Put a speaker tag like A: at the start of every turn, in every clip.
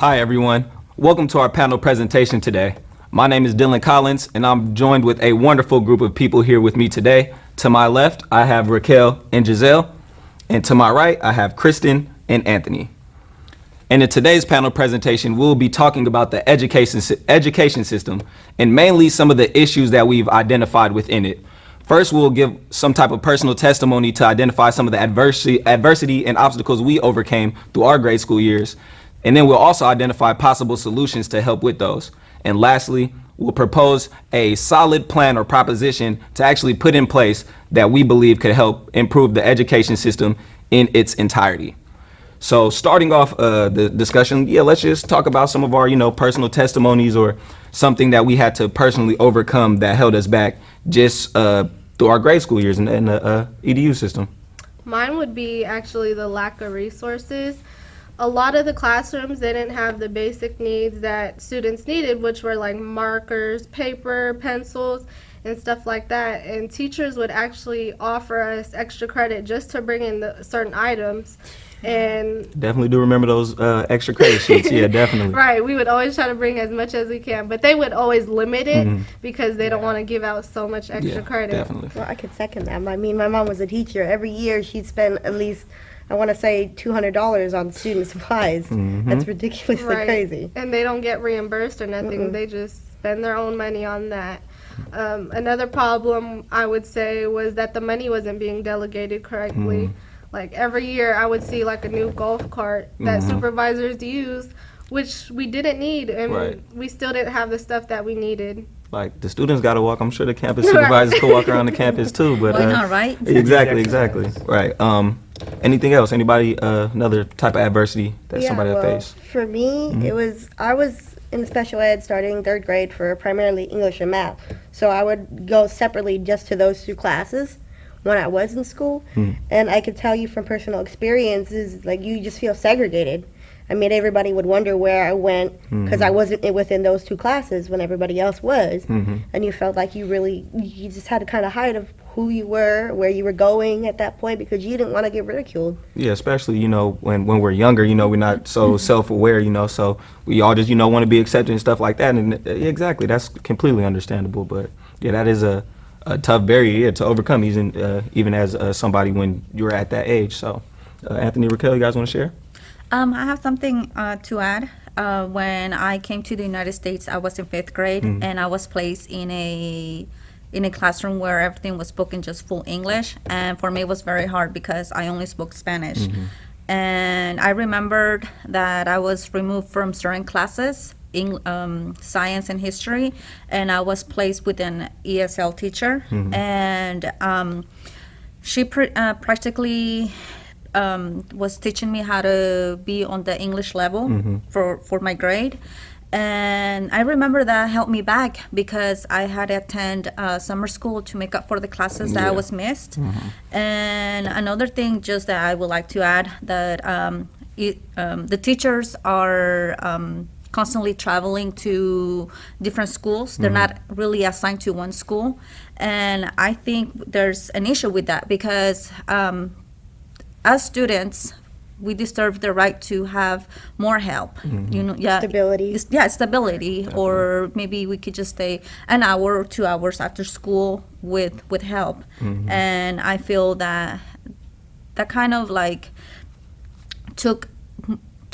A: Hi everyone, welcome to our panel presentation today. My name is Dylan Collins and I'm joined with a wonderful group of people here with me today. To my left, I have Raquel and Giselle, and to my right, I have Kristen and Anthony. And in today's panel presentation, we'll be talking about the education system and mainly some of the issues that we've identified within it. First, we'll give some type of personal testimony to identify some of the adversity and obstacles we overcame through our grade school years. And then we'll also identify possible solutions to help with those. And lastly, we'll propose a solid plan or proposition to actually put in place that we believe could help improve the education system in its entirety. So starting off the discussion, let's just talk about some of our, personal testimonies or something that we had to personally overcome that held us back just through our grade school years in the EDU system.
B: Mine would be actually the lack of resources. A lot of the classrooms, they didn't have the basic needs that students needed, which were like markers, paper, pencils, and stuff like that. And teachers would actually offer us extra credit just to bring in the certain items. And
A: definitely do remember those extra credit sheets. Yeah, definitely.
B: Right. We would always try to bring as much as we can, but they would always limit it because they don't want to give out so much extra credit.
A: Definitely.
C: Well, I could second that. I mean, my mom was a teacher. Every year she'd spend at least, I want to say, $200 on student supplies. That's ridiculously crazy.
B: And they don't get reimbursed or nothing. They just spend their own money on that. Another problem, I would say, was that the money wasn't being delegated correctly. Like every year I would see like a new golf cart that supervisors used, which we didn't need, and we still didn't have the stuff that we needed.
A: Like the students got to walk. I'm sure the campus supervisors could walk around the campus too. But
D: why not, right?
A: Exactly. Right. Anything else? Anybody? Another type of adversity that somebody had faced?
C: For me, I was in special ed starting 3rd grade for primarily English and math. So I would go separately just to those 2 classes when I was in school. And I could tell you from personal experiences, like you just feel segregated. I mean, everybody would wonder where I went because I wasn't within those 2 classes when everybody else was. And you felt like you just had to kind of hide of who you were, where you were going at that point because you didn't want to get ridiculed.
A: Yeah, especially, when we're younger, we're not so self-aware, so we all just, want to be accepted and stuff like that. And exactly, that's completely understandable. But yeah, that is a tough barrier to overcome, even as somebody when you're at that age. So, Anthony, Raquel, you guys want to share?
D: I have something to add. When I came to the United States, I was in 5th grade, and I was placed in a classroom where everything was spoken just full English. And for me, it was very hard because I only spoke Spanish. And I remembered that I was removed from certain classes, science and history, and I was placed with an ESL teacher, and she practically was teaching me how to be on the English level for my grade. And I remember that helped me back because I had to attend summer school to make up for the classes that I was missed. And another thing just that I would like to add that the teachers are constantly traveling to different schools. They're not really assigned to one school. And I think there's an issue with that because as students, we deserve the right to have more help.
C: Stability.
D: Stability. Definitely. Or maybe we could just stay an hour or 2 hours after school with help. And I feel that kind of like took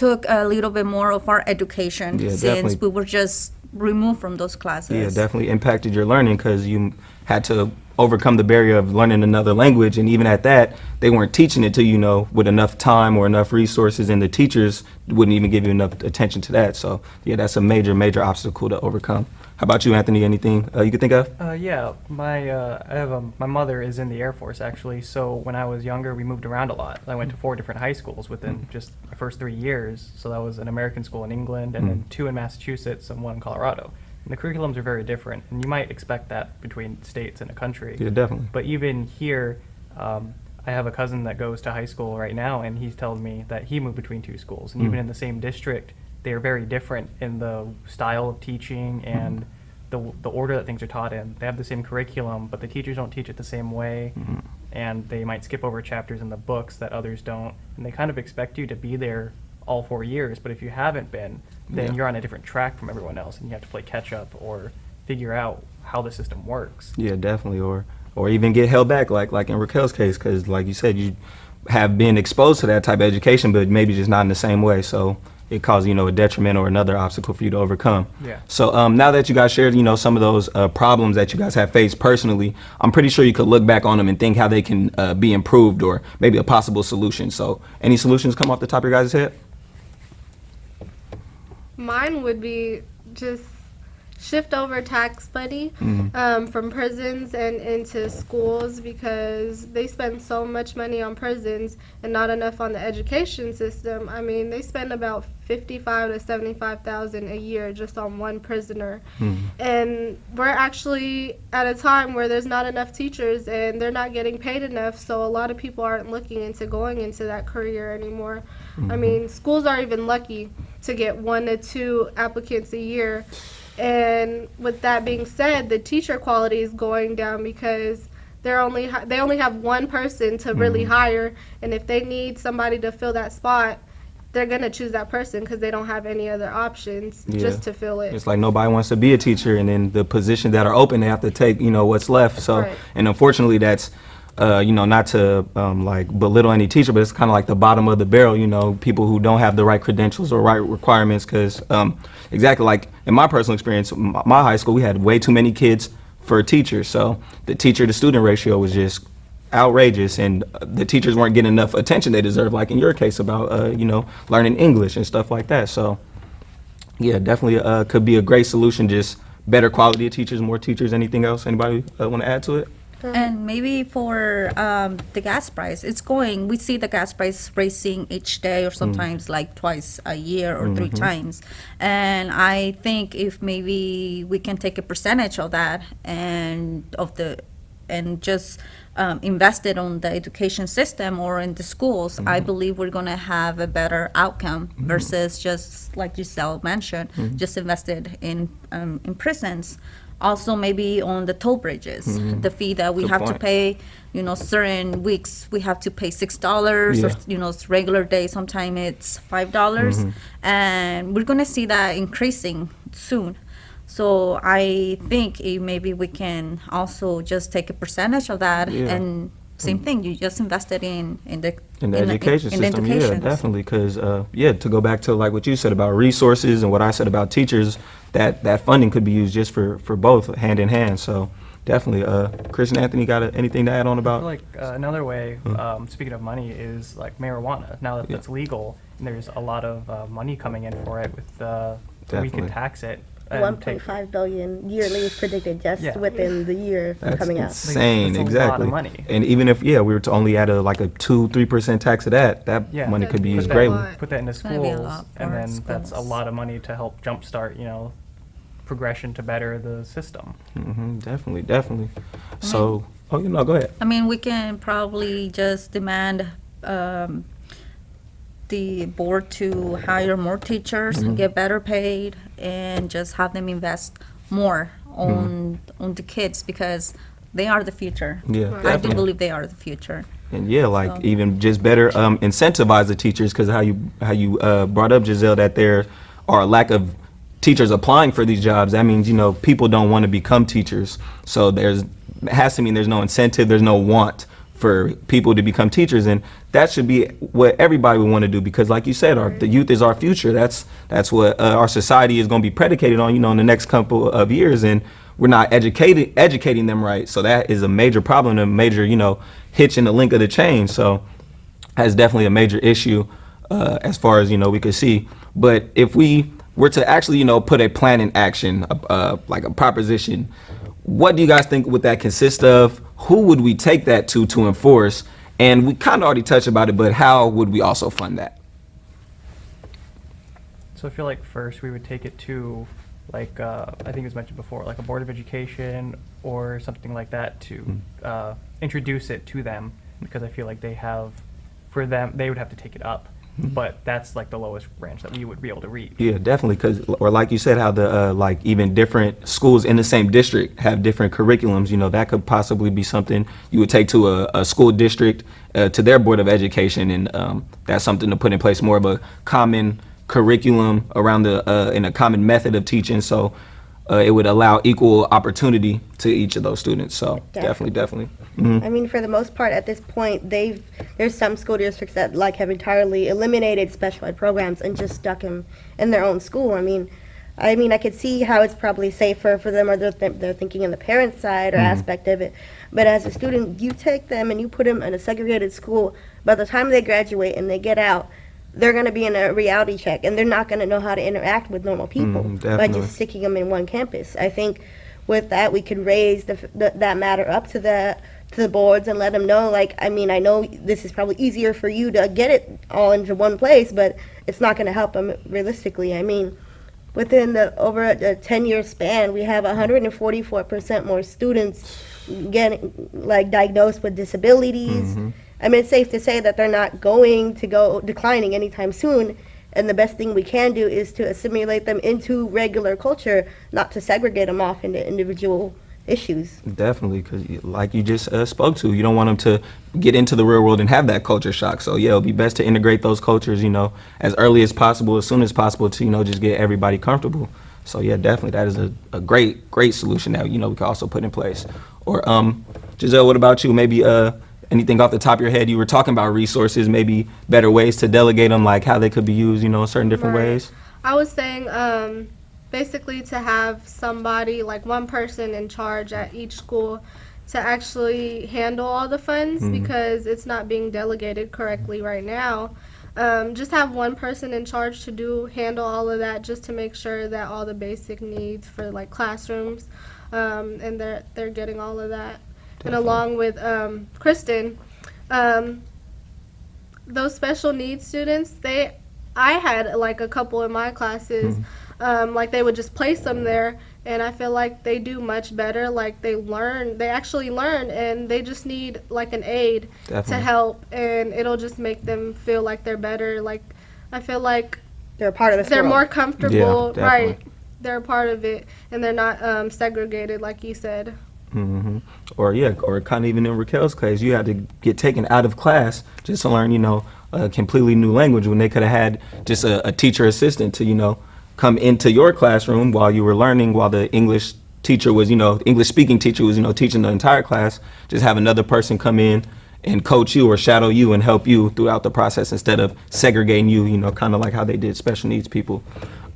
D: a little bit more of our education since we were just removed from those classes.
A: Yeah, definitely impacted your learning because you had to overcome the barrier of learning another language, and even at that, they weren't teaching it to you, with enough time or enough resources, and the teachers wouldn't even give you enough attention to that. So yeah, that's a major obstacle to overcome. How about you, Anthony? Anything you could think of?
E: Yeah, my mother is in the Air Force actually. So when I was younger, we moved around a lot. I went to 4 different high schools within just my first 3 years. So that was an American school in England, and then 2 in Massachusetts and 1 in Colorado. And the curriculums are very different, and you might expect that between states and a country.
A: Yeah, definitely.
E: But even here, I have a cousin that goes to high school right now, and he tells me that he moved between 2 schools, and even in the same district, they are very different in the style of teaching and the order that things are taught in. They have the same curriculum, but the teachers don't teach it the same way, and they might skip over chapters in the books that others don't, and they kind of expect you to be there all 4 years, but if you haven't been, then
A: Yeah.
E: you're on a different track from everyone else, and you have to play catch up or figure out how the system works.
A: Yeah, definitely, or even get held back, like in Raquel's case, because like you said, you have been exposed to that type of education, but maybe just not in the same way. So it causes a detriment or another obstacle for you to overcome.
E: Yeah.
A: So now that you guys shared some of those problems that you guys have faced personally, I'm pretty sure you could look back on them and think how they can be improved or maybe a possible solution. So any solutions come off the top of your guys' head?
B: Mine would be just shift over tax money from prisons and into schools, because they spend so much money on prisons and not enough on the education system. I mean, they spend about 55 to 75,000 a year just on one prisoner, and we're actually at a time where there's not enough teachers and they're not getting paid enough, so a lot of people aren't looking into going into that career anymore. I mean, schools are even lucky to get 1 to 2 applicants a year. And with that being said, the teacher quality is going down because they only have one person to really hire, and if they need somebody to fill that spot, they're gonna choose that person because they don't have any other options just to fill it.
A: It's like nobody wants to be a teacher, and then the positions that are open, they have to take what's left. So,
B: Right.
A: and unfortunately, that's not to like belittle any teacher, but it's kind of like the bottom of the barrel. People who don't have the right credentials or right requirements, because exactly like in my personal experience, my high school, we had way too many kids for teachers. So the teacher to student ratio was just outrageous, and the teachers weren't getting enough attention they deserve, like in your case about learning English and stuff like that. So yeah, definitely could be a great solution, just better quality of teachers, more teachers. Anything else anybody want to add to it?
D: And maybe for the gas price, we see the gas price raising each day or sometimes like twice a year or 3 times. And I think if maybe we can take a percentage of that and just invest it on the education system or in the schools, I believe we're going to have a better outcome versus just, like Giselle mentioned, just invested in prisons. Also, maybe on the toll bridges, the fee that we
A: Good
D: have to
A: point.
D: pay, certain weeks we have to pay $6,
A: Yeah.
D: or regular day, sometimes it's $5. And we're going to see that increasing soon. So I think maybe we can also just take a percentage of that,
A: Yeah.
D: and same thing, you just invest it in the
A: education
D: in the
A: system. Yeah,
D: education.
A: definitely. Because to go back to like what you said about resources and what I said about teachers, that funding could be used just for both, hand in hand. So definitely. Chris and Anthony, got anything to add on
E: I
A: about?
E: feel like another way, speaking of money, is like marijuana. Now that it's legal, there's a lot of money coming in for it. With we can
A: Definitely.
E: tax it. And take-
C: 1.5 billion yearly is predicted just
E: Yeah.
C: within the year
A: That's
C: coming out.
A: insane.
E: That's a lot of
A: Exactly.
E: money.
A: And even if we were to only add like a 2-3% tax of that
E: Yeah.
A: money could be
B: That's
A: used
B: a
A: greatly.
B: lot.
E: Put that into
D: gonna be a
E: schools,
D: lot
E: and
D: for
E: then that's a
D: schools.
E: lot of money to help jumpstart, progression to better the system.
A: Definitely. So, go ahead.
D: I mean, we can probably just demand the board to hire more teachers and get better paid, and just have them invest more on the kids, because they are the future.
A: Yeah,
B: Right.
D: I do
A: definitely.
D: believe they are the future.
A: And yeah, like
D: So-
A: even just better incentivize the teachers, because how you brought up, Giselle, that there are a lack of teachers applying for these jobs. That means people don't want to become teachers. So it has to mean there's no incentive, there's no want for people to become teachers, and that should be what everybody would want to do, because like you said, the youth is our future. That's what our society is going to be predicated on, in the next couple of years, and we're not educating them right. So that is a major problem, a major hitch in the link of the chain. So that's definitely a major issue as far as we could see. But if we were to actually put a plan in action, like a proposition, what do you guys think would that consist of? Who would we take that to enforce? And we kind of already touched about it, but how would we also fund that?
E: So I feel like first we would take it to, like, I think it was mentioned before, like a board of education or something like that, to introduce it to them, because I feel like they would have to take it up. but that's like the lowest branch that we would be able to reach.
A: Yeah, definitely. Because, or like you said, how the like even different schools in the same district have different curriculums. You know, that could possibly be something you would take to a school district, to their board of education, and that's something to put in place, more of a common curriculum around the in a common method of teaching. So it would allow equal opportunity to each of those students. So definitely.
C: I mean, for the most part, at this point, there's some school districts that like have entirely eliminated special ed programs and just stuck them in their own school. I mean, I could see how it's probably safer for them, or they're thinking in the parent side or aspect of it. But as a student, you take them and you put them in a segregated school. By the time they graduate and they get out, they're going to be in a reality check, and they're not going to know how to interact with normal people by just sticking them in one campus. I think with that, we could raise that matter up to the boards and let them know, like, I mean, I know this is probably easier for you to get it all into one place, but it's not going to help them realistically. I mean, within over a 10-year span, we have 144% more students getting like diagnosed with disabilities. I mean, it's safe to say that they're not going to go declining anytime soon, and the best thing we can do is to assimilate them into regular culture, not to segregate them off into individual issues.
A: Definitely, because like you just spoke to, you don't want them to get into the real world and have that culture shock. So yeah, it'll be best to integrate those cultures, you know, as early as possible, as soon as possible, to, you know, just get everybody comfortable. So yeah, definitely, that is a great solution that, you know, we can also put in place. Or Giselle, what about you? Maybe anything off the top of your head? You were talking about resources, maybe better ways to delegate them, like how they could be used, you know, in certain different ways.
B: I was saying basically to have somebody, like one person in charge at each school to actually handle all the funds, because it's not being delegated correctly right now. Just have one person in charge to handle all of that, just to make sure that all the basic needs for like classrooms, and they're getting all of that. Definitely. And along with Kristen, those special needs students, I had like a couple in my classes, like they would just place them there, and I feel like they do much better. Like they actually learn, and they just need like an aid to help, and it'll just make them feel like they're better. Like I feel like
C: they're a part of the
B: they're
C: world.
B: more comfortable, right? They're a part of it, and they're not segregated, like you said.
A: Or kind of even in Raquel's case, you had to get taken out of class just to learn, you know, a completely new language, when they could have had just a teacher assistant to, you know, come into your classroom while you were learning, while the English teacher was, you know, English speaking teacher was, you know, teaching the entire class. Just have another person come in and coach you or shadow you and help you throughout the process, instead of segregating you, you know, kind of like how they did special needs people.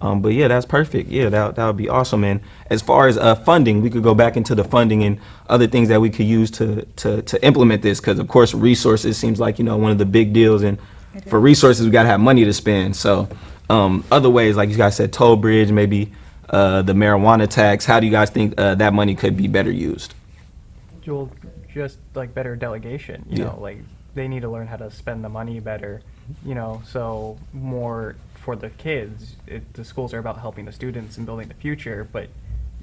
A: But yeah, that's perfect. Yeah, that would be awesome. And as far as funding, we could go back into the funding and other things that we could use to implement this, because of course resources seems like, you know, one of the big deals, and for resources we got to have money to spend. So other ways, like you guys said, toll bridge, maybe the marijuana tax. How do you guys think that money could be better used?
E: Well, just like better delegation, you know, like they need to learn how to spend the money better, you know, so more for the kids. The schools are about helping the students and building the future, but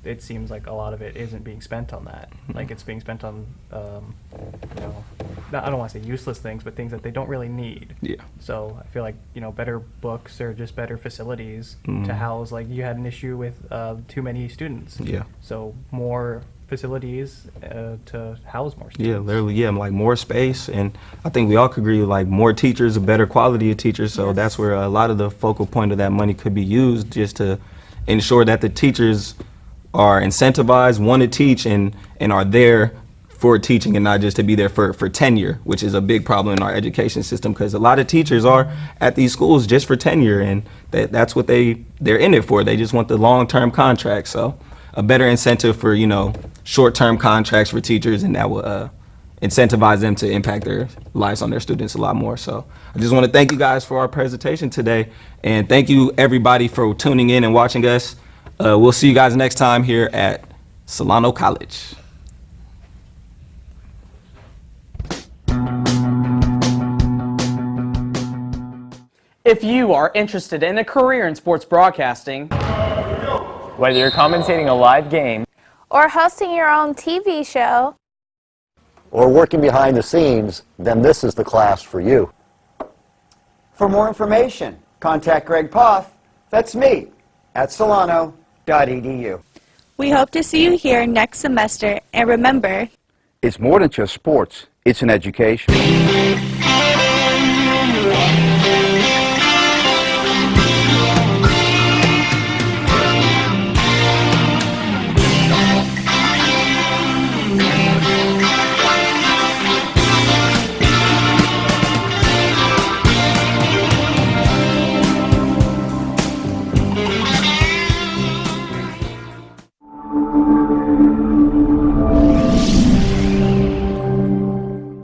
E: it seems like a lot of it isn't being spent on that. Like it's being spent on, you know, I don't want to say useless things, but things that they don't really need. Yeah. So I feel like, you know, better books or just better facilities to house, like you had an issue with too many students. Yeah. So more facilities to house more students.
A: Yeah, literally, like more space, and I think we all could agree, like more teachers, a better quality of teachers. So that's where a lot of the focal point of that money could be used, just to ensure that the teachers are incentivized, want to teach, and are there for teaching, and not just to be there for tenure, which is a big problem in our education system, because a lot of teachers are at these schools just for tenure, and that's what they're in it for. They just want the long-term contract. So a better incentive for, you know, short-term contracts for teachers, and that will incentivize them to impact their lives on their students a lot more. So I just want to thank you guys for our presentation today, and thank you everybody for tuning in and watching us. We'll see you guys next time here at Solano College.
F: If you are interested in a career in sports broadcasting, whether you're commentating a live game,
G: or hosting your own TV show,
H: or working behind the scenes, then this is the class for you. For more information, contact Greg Poff, that's me, at solano.edu.
I: We hope to see you here next semester, and remember,
J: It's more than just sports, it's an education.